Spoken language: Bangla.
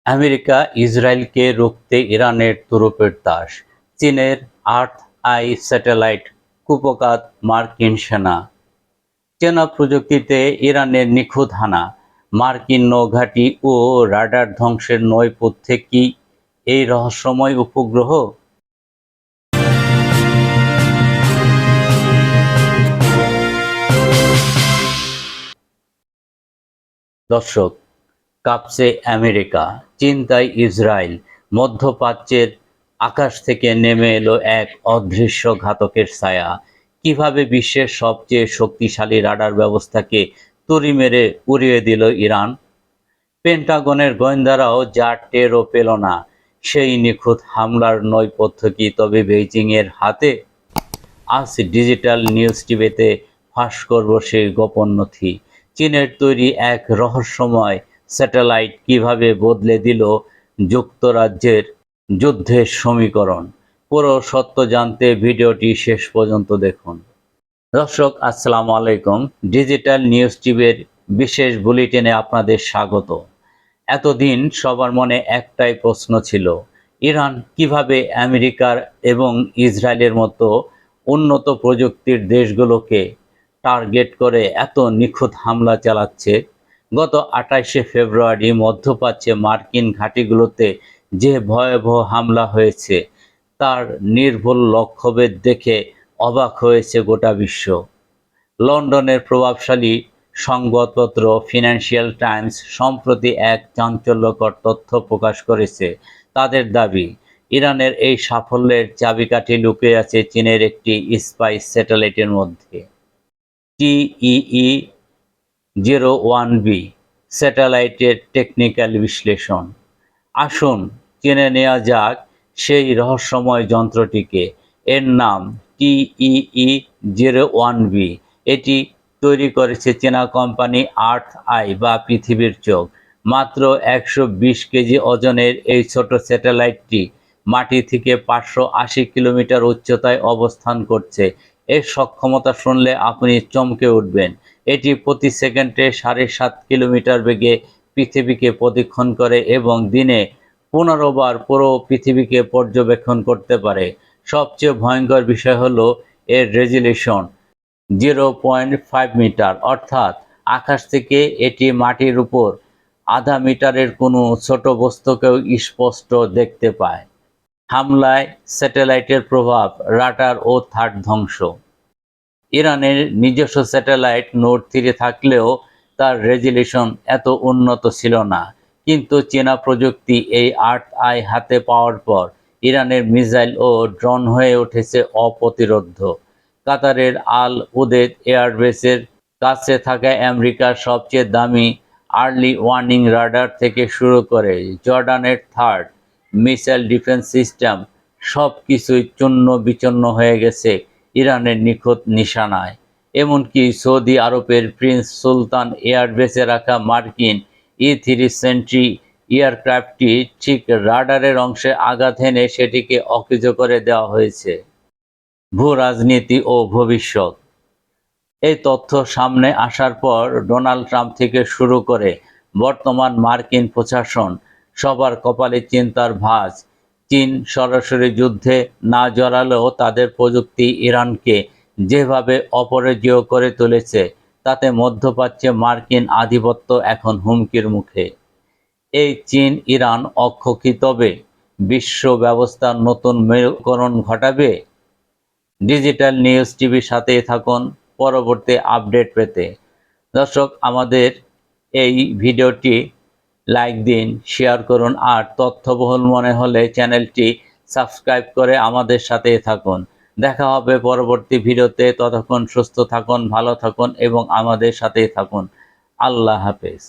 আমেরিকা ইসরায়েলকে রুখতে ইরানের তুরুপের তাস, চীনের আর্থ আই স্যাটেলাইট কুপকাত মার্কিন সেনা, চেনা প্রযুক্তিতে ইরানের নিখুঁত হানা, মার্কিন নৌঘাঁটি ও রাডার ধ্বংসের নৈপথ্যে কি এই রহস্যময় উপগ্রহ? দর্শক, কাঁপছে আমেরিকা, চিন্তায় ইসরায়েল, মধ্যপ্রাচ্যের আকাশ থেকে নেমে এলো এক অদৃশ্য ঘাতকের ছায়া। কিভাবে বিশ্বের সবচেয়ে শক্তিশালী রাডার ব্যবস্থাকে তুড়ি মেরে উড়িয়ে দিল ইরান? পেন্টাগনের গোয়েন্দারাও যা টেরও পেল না, সেই নিখুঁত হামলার নৈপথ্য কি তবে বেইজিংয়ের হাতে? আজ ডিজিটাল নিউজ টিভিতে ফাঁস করব সেই গোপন নথি। চীনের তৈরি এক রহস্যময় স্যাটেলাইট কিভাবে বদলে দিল যুক্তরাজ্যের যুদ্ধের সমীকরণ। পুরো সত্য জানতে ভিডিওটি শেষ পর্যন্ত দেখুন। দর্শক, আসসালামু আলাইকুম। ডিজিটাল নিউজ টিভির বিশেষ বুলেটিনে আপনাদের স্বাগত। এতদিন সবার মনে একটাই প্রশ্ন ছিল, ইরান কিভাবে আমেরিকার এবং ইসরায়েলের মতো উন্নত প্রযুক্তির দেশগুলোকে টার্গেট করে এত নিখুঁত হামলা চালাচ্ছে। গত 28শে ফেব্রুয়ারি মধ্যপ্রাচ্যে মার্কিন ঘাঁটিগুলোতে যে ভয়াবহ হামলা হয়েছে তার নির্ভুল লক্ষ্যভেদ দেখে অবাক হয়েছে গোটা বিশ্ব। লন্ডনের প্রভাবশালী সংবাদপত্র ফিনান্সিয়াল টাইমস সম্প্রতি এক চাঞ্চল্যকর তথ্য প্রকাশ করেছে। তাদের দাবি, ইরানের এই সাফল্যের চাবিকাঠি লুকিয়ে আছে চীনের একটি স্পাই স্যাটেলাইটের মধ্যে। TEE-01B স্যাটেলাইটের টেকনিক্যাল বিশ্লেষণ। আসুন জেনে নেওয়া যাক সেই রহস্যময় যন্ত্রটিকে। এর নাম TEE-01B। এটি তৈরি করেছে চীনা কোম্পানি আর্থ আই বা পৃথিবীর চোখ। মাত্র 120 কেজি ওজনের এই ছোট স্যাটেলাইটটি মাটি থেকে 580 কিলোমিটার উচ্চতায় অবস্থান করছে। এর সক্ষমতা শুনলে আপনি চমকে উঠবেন। এটি প্রতি সেকেন্ডে 7.5 কিলোমিটার বেগে পৃথিবীকে প্রদক্ষিণ করে এবং দিনে 15 বার পুরো পৃথিবীকে পর্যবেক্ষণ করতে পারে। সবচেয়ে ভয়ঙ্কর বিষয় হলো এর রেজলিউশন 0.5 মিটার, অর্থাৎ আকাশ থেকে এটি মাটির উপর আধা মিটারের কোনো ছোট বস্তুকেও স্পষ্ট দেখতে পায়। হামলায় স্যাটেলাইটের প্রভাব, রাডার ও থার্ড ধ্বংস। ইরানের নিজস্ব স্যাটেলাইট নোট 3 থাকলেও তার রেজলিউশন এত উন্নত ছিল না, কিন্তু চীনা প্রযুক্তি এই আর্থ আই হাতে পাওয়ার পর ইরানের মিসাইল ও ড্রোন হয়ে উঠেছে অপ্রতিরোধ্য। কাতারের আল উদেদ এয়ারবেসের কাছে থাকা আমেরিকার সবচেয়ে দামি আর্লি ওয়ার্নিং রাডার থেকে শুরু করে জর্ডানের থার্ড মিসাইল ডিফেন্স সিস্টেম, সব কিছুই চূর্ণ বিচূর্ণ হয়ে গেছে ইরানের নিখুঁত নিশানায়। এমনকি সৌদি আরবের প্রিন্স সুলতান এয়ারবেসে রাখা মার্কিন E-3 সেন্ট্রি এয়ারক্রাফটটি ঠিক রাডারের অংশে আঘাত হেনে সেটিকে অকেজো করে দেওয়া হয়েছে। ভূ রাজনীতি ও ভবিষ্যৎ। এই তথ্য সামনে আসার পর ডোনাল্ড ট্রাম্প থেকে শুরু করে বর্তমান মার্কিন প্রশাসন সবার কপালে চিন্তার ভাঁজ। চীন সরাসরি যুদ্ধে না জড়ালেও তাদের প্রযুক্তি ইরানকে যেভাবে অপরাজেয় করে তুলেছে তাতে মধ্যপ্রাচ্যে মার্কিন আধিপত্য এখন হুমকির মুখে। এই চীন ইরান অক্ষ কি তবে বিশ্ব ব্যবস্থার নতুন মেরুকরণ ঘটাবে? ডিজিটাল নিউজ টিভির সাথেই থাকুন পরবর্তী আপডেট পেতে। দর্শক, আমাদের এই ভিডিওটি লাইক দিন, শেয়ার করুন আর তথ্যবহুল মনে হলে চ্যানেলটি সাবস্ক্রাইব করে আমাদের সাথেই থাকুন। দেখা হবে পরবর্তী ভিডিওতে। ততক্ষণ সুস্থ থাকুন, ভালো থাকুন এবং আমাদের সাথেই থাকুন। আল্লাহ হাফেজ।